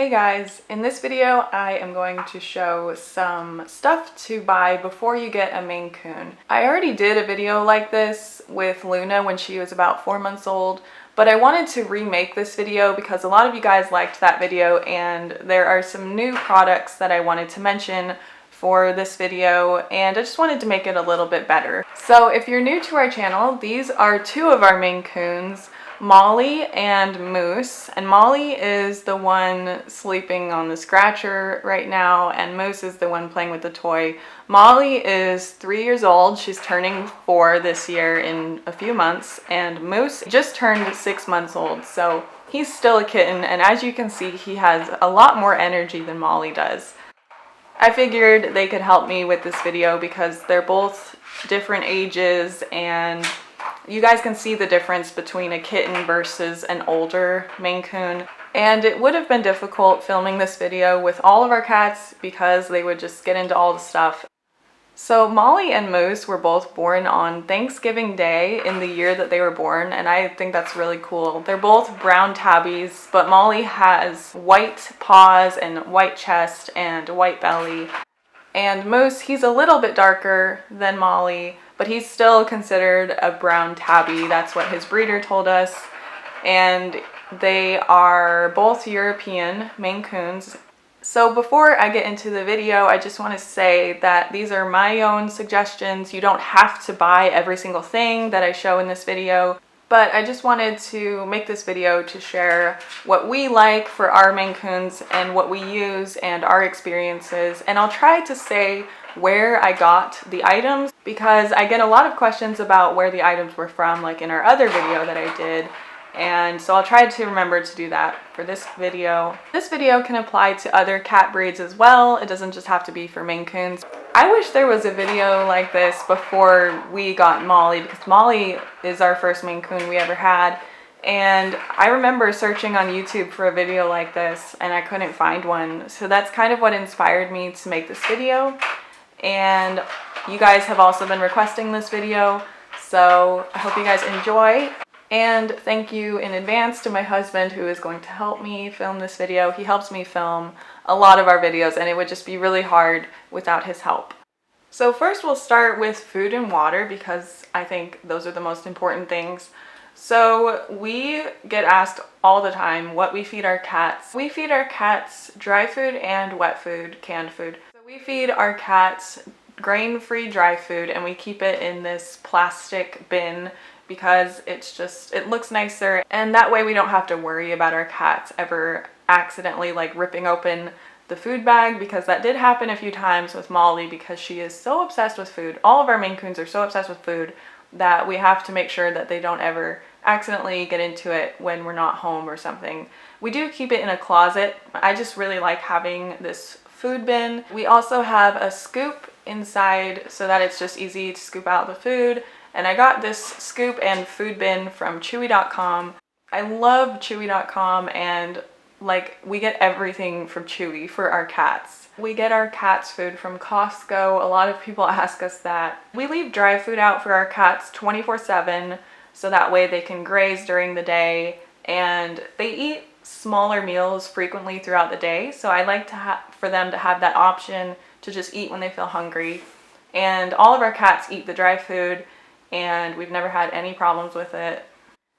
Hey guys, in this video I am going to show some stuff to buy before you get a Maine Coon. I already did a video like this with Luna when she was about 4 months old, but I wanted to remake this video because a lot of you guys liked that video and there are some new products that I wanted to mention for this video, and I just wanted to make it a little bit better. So if you're new to our channel, these are two of our Maine Coons, Molly and Moose, and Molly is the one sleeping on the scratcher right now and Moose is the one playing with the toy. Molly is 3 years old, she's turning 4 this year in a few months, and Moose just turned 6 months old, so he's still a kitten, and as you can see he has a lot more energy than Molly does. I figured they could help me with this video because they're both different ages and you guys can see the difference between a kitten versus an older Maine Coon. And it would have been difficult filming this video with all of our cats because they would just get into all the stuff. So Molly and Moose were both born on Thanksgiving Day in the year that they were born, and I think that's really cool. They're both brown tabbies, but Molly has white paws and white chest and white belly. And Moose, he's a little bit darker than Molly, but he's still considered a brown tabby. That's what his breeder told us. And they are both European Maine Coons. So before I get into the video, I just want to say that these are my own suggestions. You don't have to buy every single thing that I show in this video, but I just wanted to make this video to share what we like for our Maine Coons and what we use and our experiences. And I'll try to say where I got the items because I get a lot of questions about where the items were from, like in our other video that I did. And so I'll try to remember to do that for this video. This video can apply to other cat breeds as well. It doesn't just have to be for Maine Coons. I wish there was a video like this before we got Molly because Molly is our first Maine Coon we ever had. And I remember searching on YouTube for a video like this and I couldn't find one. So that's kind of what inspired me to make this video. And you guys have also been requesting this video. So I hope you guys enjoy. And thank you in advance to my husband who is going to help me film this video. He helps me film a lot of our videos and it would just be really hard without his help. So first we'll start with food and water because I think those are the most important things. So we get asked all the time what we feed our cats. We feed our cats dry food and wet food, canned food. So we feed our cats grain-free dry food and we keep it in this plastic bin because it looks nicer, and that way we don't have to worry about our cats ever accidentally like ripping open the food bag, because that did happen a few times with Molly because she is so obsessed with food. All of our Maine Coons are so obsessed with food that we have to make sure that they don't ever accidentally get into it when we're not home or something. We do keep it in a closet. I just really like having this food bin. We also have a scoop inside so that it's just easy to scoop out the food. And I got this scoop and food bin from Chewy.com. I love Chewy.com and like we get everything from Chewy for our cats. We get our cats food from Costco. A lot of people ask us that. We leave dry food out for our cats 24/7 so that way they can graze during the day, and they eat smaller meals frequently throughout the day. So I like for them to have that option to just eat when they feel hungry. And all of our cats eat the dry food and we've never had any problems with it.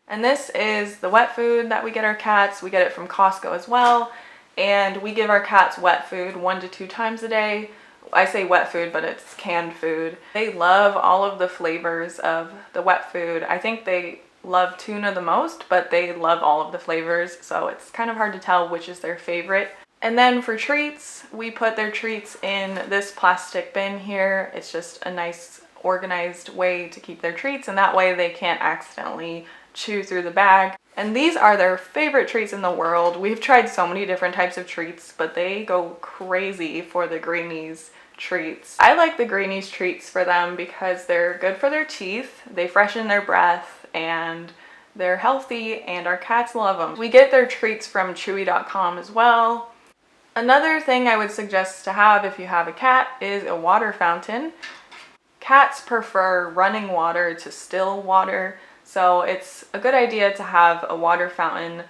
And this is the wet food that we get our cats. We get it from Costco as well, and we give our cats wet food 1 to 2 times a day. I say wet food, but it's canned food. They love all of the flavors of the wet food. I think they love tuna the most, but they love all of the flavors, so it's kind of hard to tell which is their favorite. And then for treats, we put their treats in this plastic bin here. It's just a nice organized way to keep their treats, and that way they can't accidentally chew through the bag. And these are their favorite treats in the world. We've tried so many different types of treats, but they go crazy for the Greenies treats. I like the Greenies treats for them because they're good for their teeth, they freshen their breath, and they're healthy, and our cats love them. We get their treats from Chewy.com as well. Another thing I would suggest to have if you have a cat is a water fountain. Cats prefer running water to still water, so it's a good idea to have a water fountain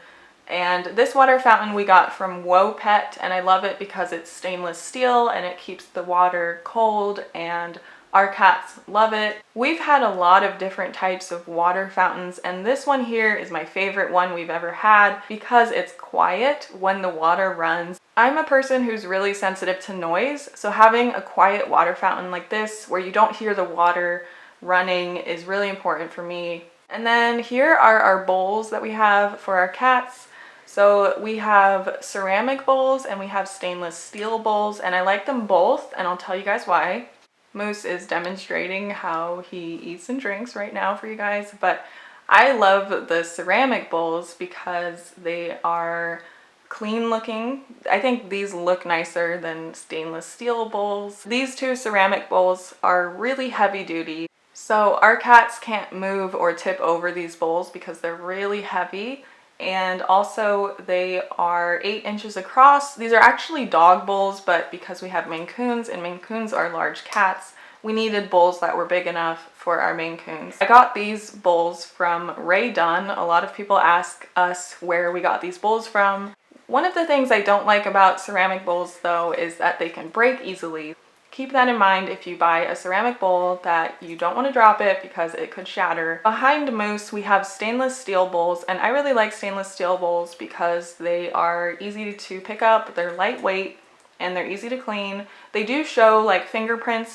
And this water fountain we got from Whoa Pet, and I love it because it's stainless steel and it keeps the water cold, and our cats love it. We've had a lot of different types of water fountains, and this one here is my favorite one we've ever had because it's quiet when the water runs. I'm a person who's really sensitive to noise, so having a quiet water fountain like this where you don't hear the water running is really important for me. And then here are our bowls that we have for our cats. So we have ceramic bowls and we have stainless steel bowls, and I like them both, and I'll tell you guys why. Moose is demonstrating how he eats and drinks right now for you guys, but I love the ceramic bowls because they are clean looking. I think these look nicer than stainless steel bowls. These two ceramic bowls are really heavy duty, so our cats can't move or tip over these bowls because they're really heavy. And also they are 8 inches across. These are actually dog bowls, but because we have Maine Coons and Maine Coons are large cats, we needed bowls that were big enough for our Maine Coons. I got these bowls from Ray Dunn. A lot of people ask us where we got these bowls from. One of the things I don't like about ceramic bowls though is that they can break easily. Keep that in mind if you buy a ceramic bowl, that you don't want to drop it because it could shatter. Behind Moose we have stainless steel bowls, and I really like stainless steel bowls because they are easy to pick up, they're lightweight, and they're easy to clean. They do show like fingerprint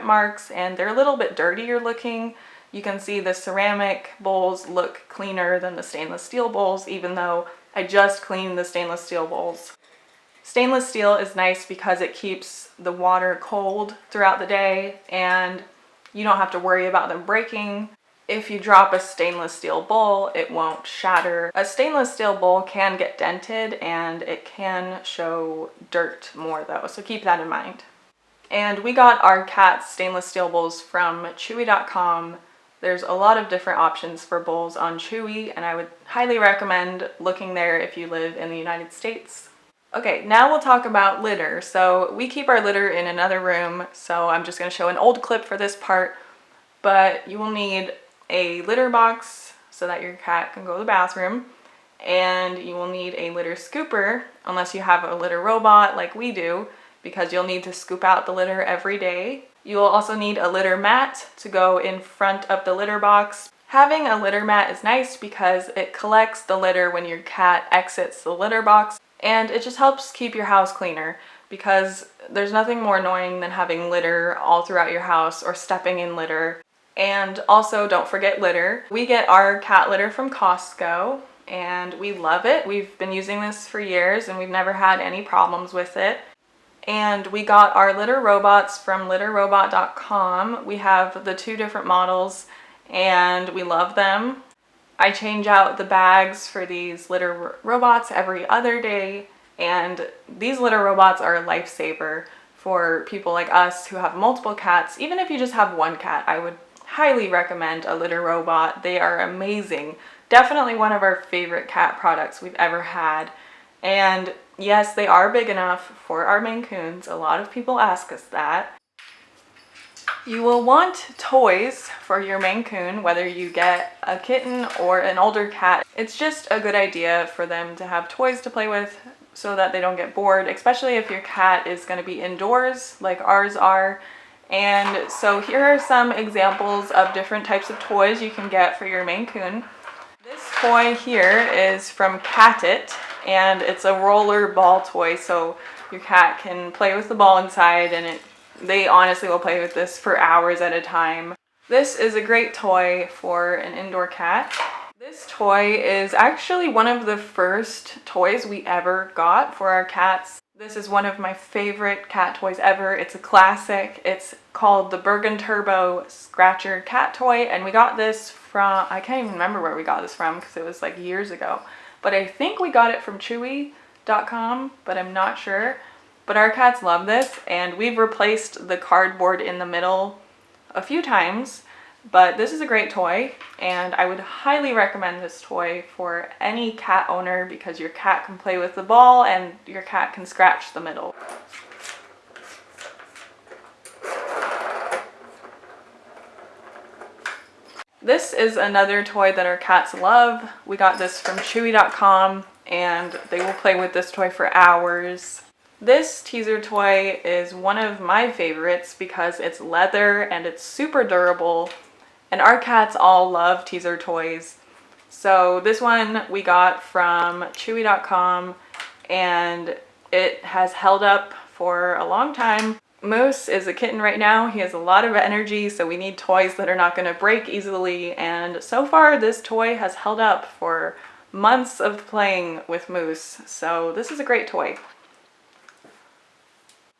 marks, and they're a little bit dirtier looking. You can see the ceramic bowls look cleaner than the stainless steel bowls, even though I just cleaned the stainless steel bowls. Stainless steel is nice because it keeps the water cold throughout the day and you don't have to worry about them breaking. If you drop a stainless steel bowl, it won't shatter. A stainless steel bowl can get dented and it can show dirt more though, so keep that in mind. And we got our cat's stainless steel bowls from Chewy.com. There's a lot of different options for bowls on Chewy, and I would highly recommend looking there if you live in the United States. Okay, now we'll talk about litter. So we keep our litter in another room, so I'm just going to show an old clip for this part, but you will need a litter box so that your cat can go to the bathroom, and you will need a litter scooper unless you have a litter robot like we do, because you'll need to scoop out the litter every day. You will also need a litter mat to go in front of the litter box. Having a litter mat is nice because it collects the litter when your cat exits the litter box, and it just helps keep your house cleaner, because there's nothing more annoying than having litter all throughout your house or stepping in litter. And also, don't forget litter. We get our cat litter from Costco and we love it. We've been using this for years and we've never had any problems with it. And we got our litter robots from litterrobot.com. We have the 2 different models and we love them. I change out the bags for these litter robots every other day, and these litter robots are a lifesaver for people like us who have multiple cats. Even if you just have one cat, I would highly recommend a litter robot. They are amazing. Definitely one of our favorite cat products we've ever had. And yes, they are big enough for our Maine Coons. A lot of people ask us that. You will want toys for your Maine Coon, whether you get a kitten or an older cat. It's just a good idea for them to have toys to play with so that they don't get bored, especially if your cat is going to be indoors like ours are. And so here are some examples of different types of toys you can get for your Maine Coon. This toy here is from Cat-It, and it's a roller ball toy, so your cat can play with the ball inside, and they honestly will play with this for hours at a time. This is a great toy for an indoor cat. This toy is actually one of the first toys we ever got for our cats. This is one of my favorite cat toys ever. It's a classic. It's called the Bergen Turbo Scratcher cat toy, and we got this from, I can't even remember where we got this from because it was like years ago, but I think we got it from Chewy.com, but I'm not sure. But our cats love this, and we've replaced the cardboard in the middle a few times, but this is a great toy, and I would highly recommend this toy for any cat owner because your cat can play with the ball and your cat can scratch the middle. This is another toy that our cats love. We got this from Chewy.com and they will play with this toy for hours. This teaser toy is one of my favorites because it's leather and it's super durable, and our cats all love teaser toys. So this one we got from Chewy.com and it has held up for a long time. Moose is a kitten right now. He has a lot of energy, so we need toys that are not going to break easily, and so far this toy has held up for months of playing with Moose, so this is a great toy.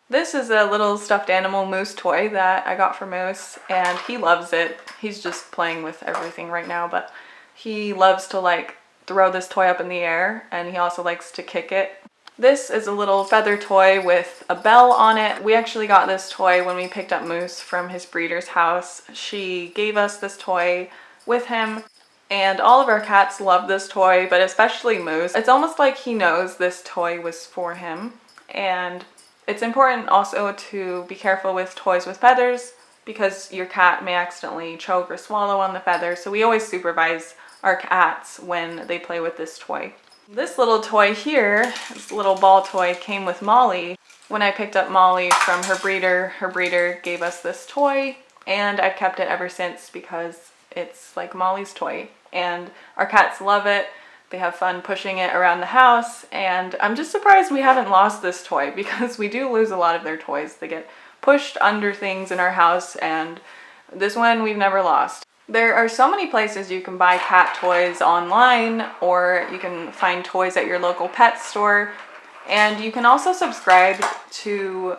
This is a little stuffed animal Moose toy that I got for Moose, and he loves it. He's just playing with everything right now, but he loves to like throw this toy up in the air, and he also likes to kick it. This is a little feather toy with a bell on it. We actually got this toy when we picked up Moose from his breeder's house. She gave us this toy with him, and all of our cats love this toy, but especially Moose. It's almost like he knows this toy was for him, and it's important also to be careful with toys with feathers because your cat may accidentally choke or swallow on the feathers, so we always supervise our cats when they play with this toy. This little toy here, this little ball toy, came with Molly. When I picked up Molly from her breeder gave us this toy, and I've kept it ever since because it's like Molly's toy. And our cats love it. They have fun pushing it around the house, and I'm just surprised we haven't lost this toy because we do lose a lot of their toys. They get pushed under things in our house, and this one we've never lost. There are so many places you can buy cat toys online, or you can find toys at your local pet store, and you can also subscribe to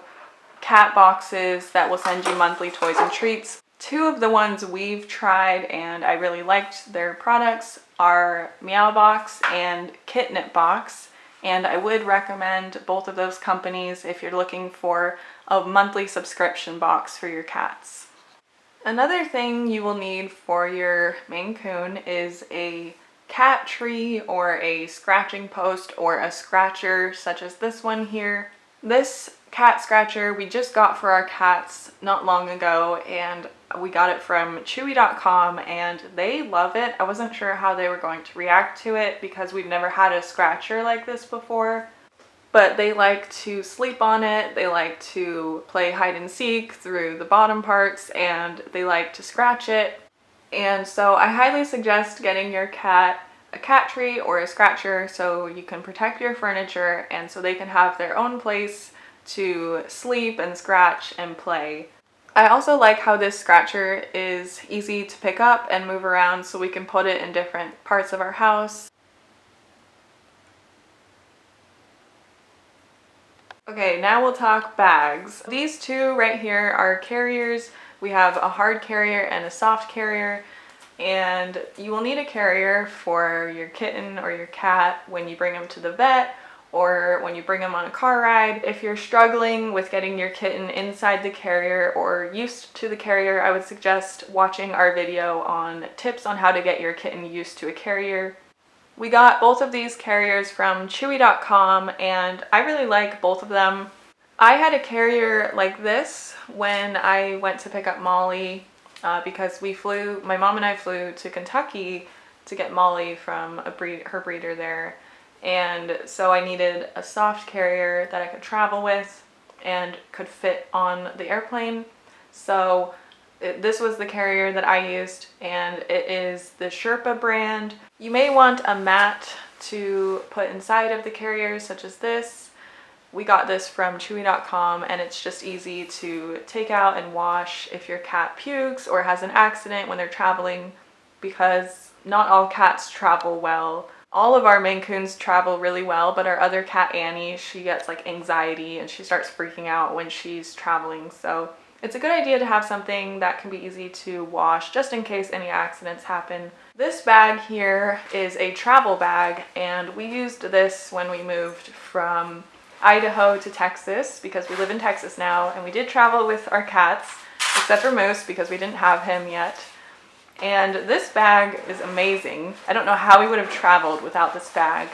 cat boxes that will send you monthly toys and treats. Two of the ones we've tried and I really liked their products are Meow Box and Kitnip Box, and I would recommend both of those companies if you're looking for a monthly subscription box for your cats. Another thing you will need for your Maine Coon is a cat tree or a scratching post or a scratcher such as this one here. This cat scratcher we just got for our cats not long ago, and we got it from Chewy.com and they love it. I wasn't sure how they were going to react to it because we've never had a scratcher like this before. But they like to sleep on it, they like to play hide and seek through the bottom parts, and they like to scratch it. And so I highly suggest getting your cat a cat tree or a scratcher so you can protect your furniture and so they can have their own place to sleep and scratch and play. I also like how this scratcher is easy to pick up and move around so we can put it in different parts of our house. Okay, now we'll talk bags. These two right here are carriers. We have a hard carrier and a soft carrier, and you will need a carrier for your kitten or your cat when you bring them to the vet or when you bring them on a car ride. If you're struggling with getting your kitten inside the carrier or used to the carrier, I would suggest watching our video on tips on how to get your kitten used to a carrier. We got both of these carriers from Chewy.com and I really like both of them. I had a carrier like this when I went to pick up Molly because my mom and I flew to Kentucky to get Molly from her breeder there. And so I needed a soft carrier that I could travel with and could fit on the airplane. So this was the carrier that I used, and it is the Sherpa brand. You may want a mat to put inside of the carrier, such as this. We got this from Chewy.com, and it's just easy to take out and wash if your cat pukes or has an accident when they're traveling, because not all cats travel well. All of our Maine Coons travel really well, but our other cat, Annie, she gets like anxiety and she starts freaking out when she's traveling. So it's a good idea to have something that can be easy to wash just in case any accidents happen. This bag here is a travel bag, and we used this when we moved from Idaho to Texas because we live in Texas now, and we did travel with our cats, except for Moose because we didn't have him yet. And this bag is amazing. I don't know how we would have traveled without this bag.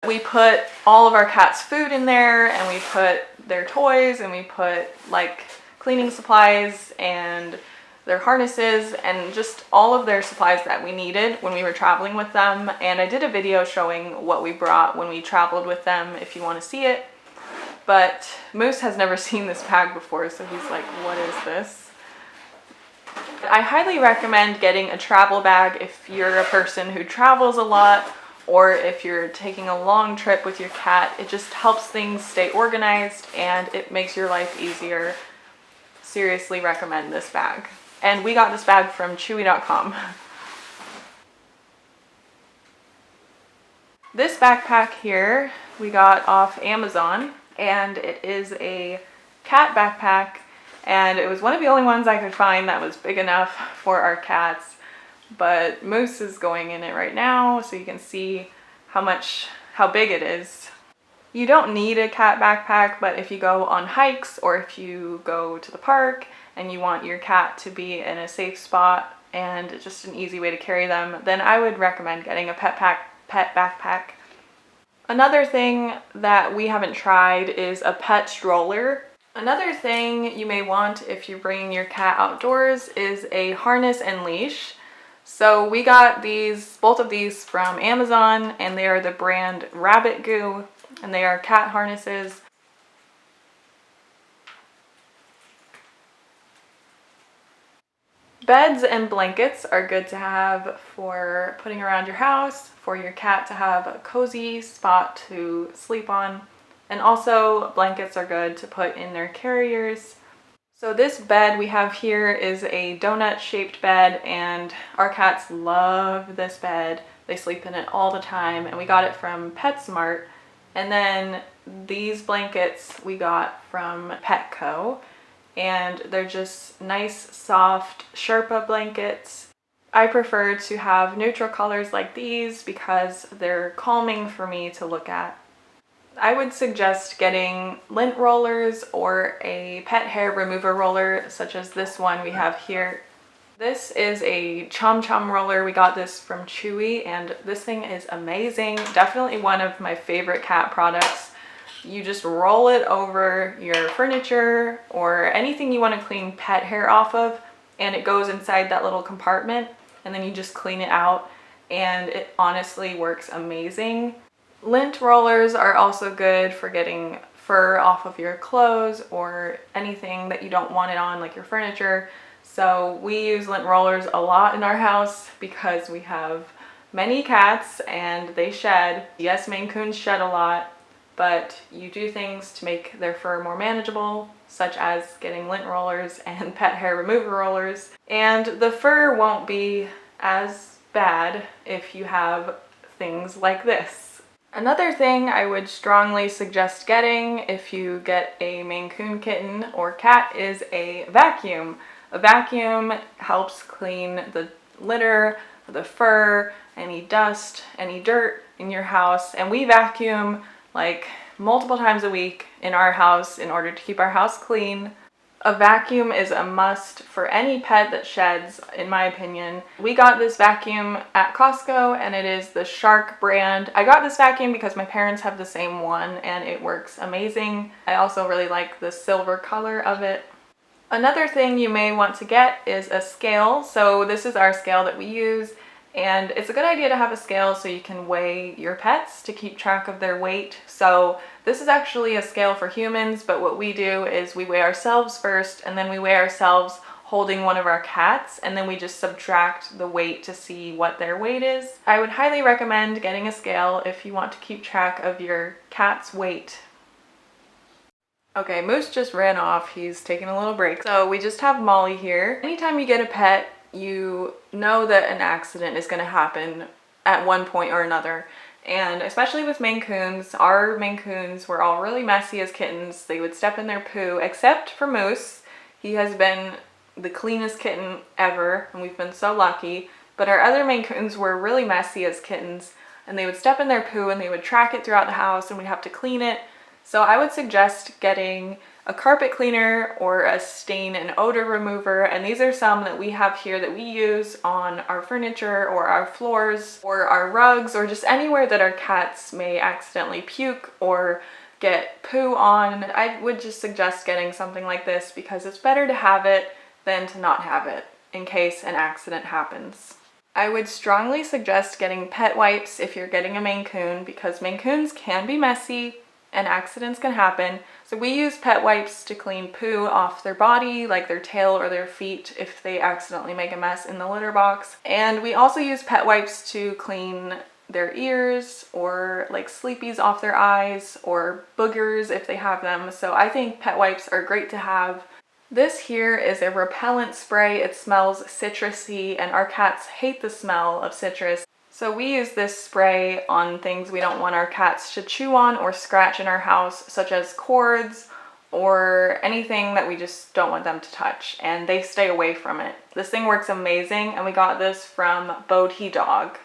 We put all of our cats' food in there, and we put their toys, and we put like cleaning supplies and their harnesses, and just all of their supplies that we needed when we were traveling with them. And I did a video showing what we brought when we traveled with them if you want to see it. But Moose has never seen this bag before, so he's like, what is this? I highly recommend getting a travel bag if you're a person who travels a lot, or if you're taking a long trip with your cat. It just helps things stay organized and it makes your life easier. Seriously recommend this bag. And we got this bag from chewy.com. This backpack here we got off Amazon, and it is a cat backpack, and it was one of the only ones I could find that was big enough for our cats. But Moose is going in it right now, so you can see how big it is. You don't need a cat backpack, but if you go on hikes or if you go to the park and you want your cat to be in a safe spot and just an easy way to carry them, then I would recommend getting a pet backpack. Another thing that we haven't tried is a pet stroller. Another thing you may want if you're bringing your cat outdoors is a harness and leash. So we got both of these from Amazon, and they are the brand Rabbit Goo, and they are cat harnesses. Beds and blankets are good to have for putting around your house, for your cat to have a cozy spot to sleep on. And also blankets are good to put in their carriers. So this bed we have here is a donut shaped bed, and our cats love this bed. They sleep in it all the time, and we got it from PetSmart. And then these blankets we got from Petco, and they're just nice, soft Sherpa blankets. I prefer to have neutral colors like these because they're calming for me to look at. I would suggest getting lint rollers or a pet hair remover roller such as this one we have here. This is a Chom Chom roller. We got this from Chewy, and this thing is amazing. Definitely one of my favorite cat products. You just roll it over your furniture or anything you want to clean pet hair off of, and it goes inside that little compartment, and then you just clean it out, and it honestly works amazing. Lint rollers are also good for getting fur off of your clothes or anything that you don't want it on, like your furniture. So we use lint rollers a lot in our house because we have many cats and they shed. Yes, Maine Coons shed a lot, but you do things to make their fur more manageable, such as getting lint rollers and pet hair remover rollers. And the fur won't be as bad if you have things like this. Another thing I would strongly suggest getting if you get a Maine Coon kitten or cat is a vacuum. A vacuum helps clean the litter, the fur, any dust, any dirt in your house, and we vacuum like multiple times a week in our house in order to keep our house clean. A vacuum is a must for any pet that sheds, in my opinion. We got this vacuum at Costco, and it is the Shark brand. I got this vacuum because my parents have the same one and it works amazing. I also really like the silver color of it. Another thing you may want to get is a scale. So this is our scale that we use, and it's a good idea to have a scale so you can weigh your pets to keep track of their weight. So this is actually a scale for humans, but what we do is we weigh ourselves first, and then we weigh ourselves holding one of our cats, and then we just subtract the weight to see what their weight is. I would highly recommend getting a scale if you want to keep track of your cat's weight. Okay, Moose just ran off. He's taking a little break. So we just have Molly here. Anytime you get a pet, you know that an accident is going to happen at one point or another. And especially with Maine Coons, our Maine Coons were all really messy as kittens. They would step in their poo, except for Moose. He has been the cleanest kitten ever, and we've been so lucky. But our other Maine Coons were really messy as kittens, and they would step in their poo and they would track it throughout the house, and we'd have to clean it. So I would suggest getting a carpet cleaner or a stain and odor remover, and these are some that we have here that we use on our furniture or our floors or our rugs or just anywhere that our cats may accidentally puke or get poo on. I would just suggest getting something like this because it's better to have it than to not have it. in case an accident happens. I would strongly suggest getting pet wipes if you're getting a Maine Coon, because Maine Coons can be messy and accidents can happen. So we use pet wipes to clean poo off their body, like their tail or their feet, if they accidentally make a mess in the litter box. And we also use pet wipes to clean their ears, or like sleepies off their eyes, or boogers if they have them. So I think pet wipes are great to have. This here is a repellent spray. It smells citrusy, and our cats hate the smell of citrus. So we use this spray on things we don't want our cats to chew on or scratch in our house, such as cords or anything that we just don't want them to touch, and they stay away from it. This thing works amazing, and we got this from Bodhi Dog.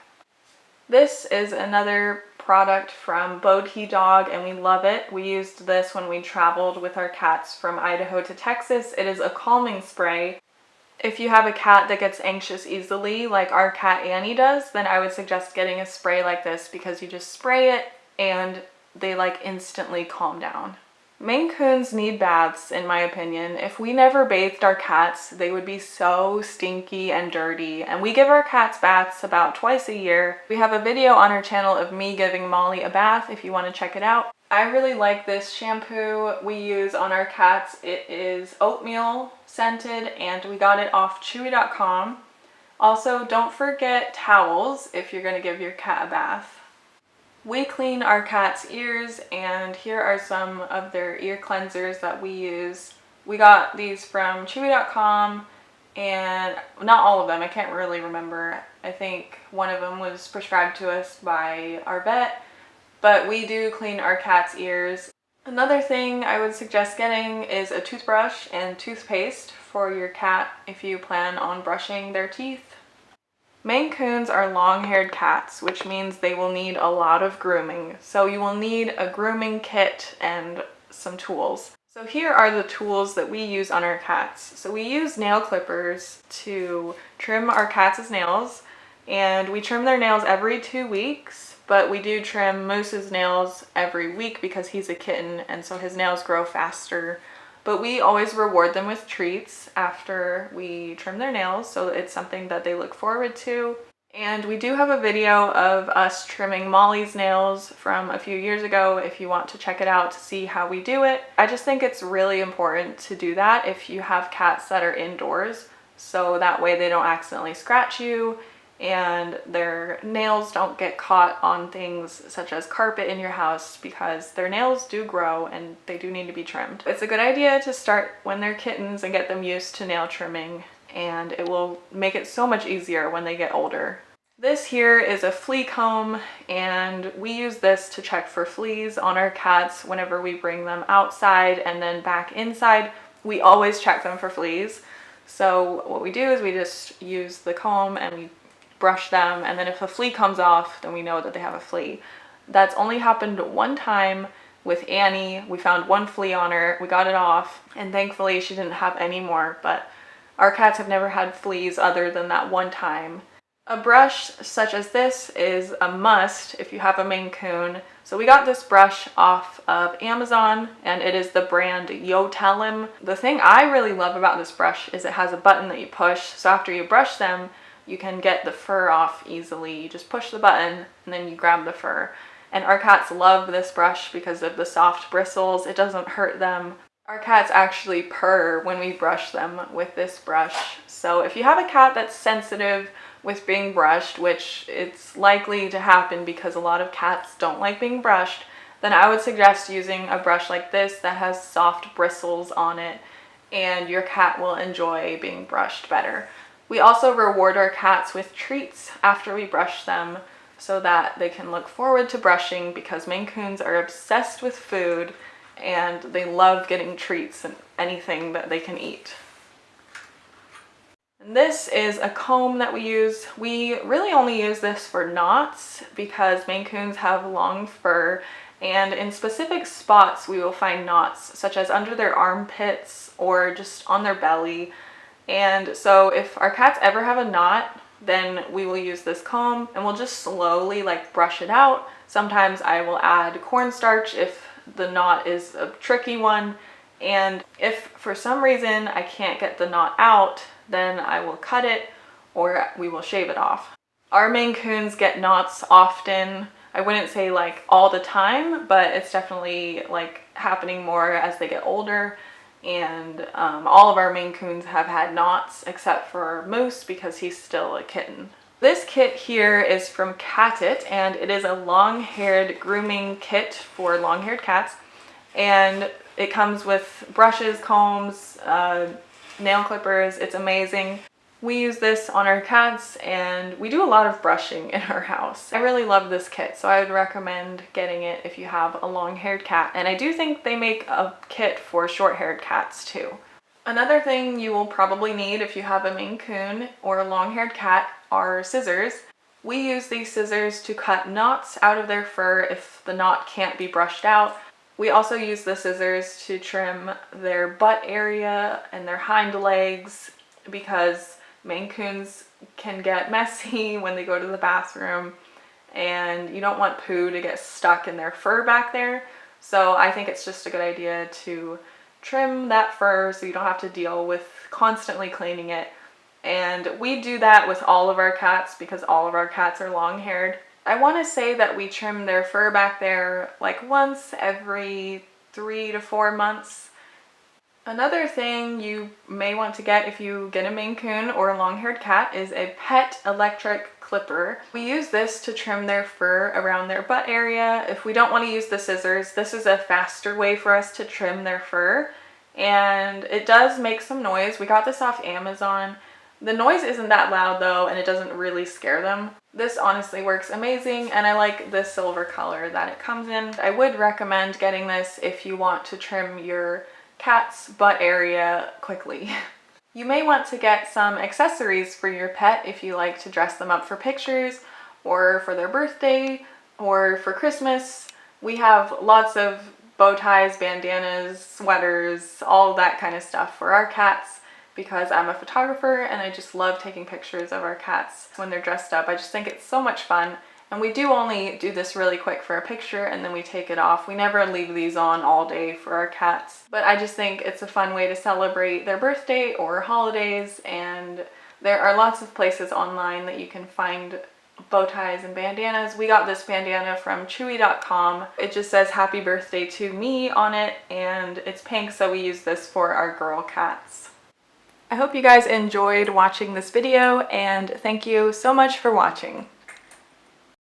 This is another product from Bodhi Dog, and we love it. We used this when we traveled with our cats from Idaho to Texas. It is a calming spray. If you have a cat that gets anxious easily, like our cat Annie does, then I would suggest getting a spray like this, because you just spray it and they like instantly calm down. Maine Coons need baths, in my opinion. If we never bathed our cats, they would be so stinky and dirty, and we give our cats baths about twice a year. We have a video on our channel of me giving Molly a bath if you want to check it out. I really like this shampoo we use on our cats. It is oatmeal scented, and we got it off chewy.com. Also, don't forget towels if you're going to give your cat a bath. We clean our cat's ears, and here are some of their ear cleansers that we use. We got these from chewy.com, and not all of them, I can't really remember. I think one of them was prescribed to us by our vet, but we do clean our cat's ears. Another thing I would suggest getting is a toothbrush and toothpaste for your cat if you plan on brushing their teeth. Maine Coons are long-haired cats, which means they will need a lot of grooming. So you will need a grooming kit and some tools. So here are the tools that we use on our cats. So we use nail clippers to trim our cats' nails, and we trim their nails every 2 weeks, but we do trim Moose's nails every week because he's a kitten, and so his nails grow faster. But we always reward them with treats after we trim their nails, so it's something that they look forward to. And we do have a video of us trimming Molly's nails from a few years ago if you want to check it out to see how we do it. I just think it's really important to do that if you have cats that are indoors, so that way they don't accidentally scratch you and their nails don't get caught on things such as carpet in your house, because their nails do grow and they do need to be trimmed. It's a good idea to start when they're kittens and get them used to nail trimming, and it will make it so much easier when they get older. This here is a flea comb, and we use this to check for fleas on our cats whenever we bring them outside and then back inside. We always check them for fleas. So what we do is we just use the comb and we brush them, and then if a flea comes off, then we know that they have a flea. That's only happened one time with Annie. We found one flea on her, we got it off, and thankfully she didn't have any more, but our cats have never had fleas other than that one time. A brush such as this is a must if you have a Maine Coon. So we got this brush off of Amazon, and it is the brand Yotelim. The thing I really love about this brush is it has a button that you push, so after you brush them, you can get the fur off easily. You just push the button and then you grab the fur. And our cats love this brush because of the soft bristles. It doesn't hurt them. Our cats actually purr when we brush them with this brush. So if you have a cat that's sensitive with being brushed, which it's likely to happen because a lot of cats don't like being brushed, then I would suggest using a brush like this that has soft bristles on it, and your cat will enjoy being brushed better. We also reward our cats with treats after we brush them so that they can look forward to brushing, because Maine Coons are obsessed with food and they love getting treats and anything that they can eat. And this is a comb that we use. We really only use this for knots because Maine Coons have long fur, and in specific spots we will find knots, such as under their armpits or just on their belly. And so if our cats ever have a knot, then we will use this comb and we'll just slowly like brush it out. Sometimes I will add cornstarch if the knot is a tricky one. And if for some reason I can't get the knot out, then I will cut it or we will shave it off. Our Maine Coons get knots often. I wouldn't say like all the time, but it's definitely like happening more as they get older. And all of our Maine Coons have had knots except for Moose because he's still a kitten. This kit here is from Cat It, and it is a long-haired grooming kit for long-haired cats. And it comes with brushes, combs, nail clippers. It's amazing. We use this on our cats and we do a lot of brushing in our house. I really love this kit, so I would recommend getting it if you have a long-haired cat. And I do think they make a kit for short-haired cats too. Another thing you will probably need if you have a Maine Coon or a long-haired cat are scissors. We use these scissors to cut knots out of their fur if the knot can't be brushed out. We also use the scissors to trim their butt area and their hind legs because Maine Coons can get messy when they go to the bathroom and you don't want poo to get stuck in their fur back there. So I think it's just a good idea to trim that fur so you don't have to deal with constantly cleaning it. And we do that with all of our cats because all of our cats are long-haired. I want to say that we trim their fur back there like once every 3 to 4 months. Another thing you may want to get if you get a Maine Coon or a long-haired cat is a pet electric clipper. We use this to trim their fur around their butt area. If we don't want to use the scissors, this is a faster way for us to trim their fur. And it does make some noise. We got this off Amazon. The noise isn't that loud though, and it doesn't really scare them. This honestly works amazing, and I like the silver color that it comes in. I would recommend getting this if you want to trim your cat's butt area quickly. You may want to get some accessories for your pet if you like to dress them up for pictures or for their birthday or for Christmas. We have lots of bow ties, bandanas, sweaters, all that kind of stuff for our cats because I'm a photographer and I just love taking pictures of our cats when they're dressed up. I just think it's so much fun. And we do only do this really quick for a picture and then we take it off. We never leave these on all day for our cats. But I just think it's a fun way to celebrate their birthday or holidays, and there are lots of places online that you can find bow ties and bandanas. We got this bandana from chewy.com. It just says happy birthday to me on it and it's pink, so we use this for our girl cats. I hope you guys enjoyed watching this video and thank you so much for watching.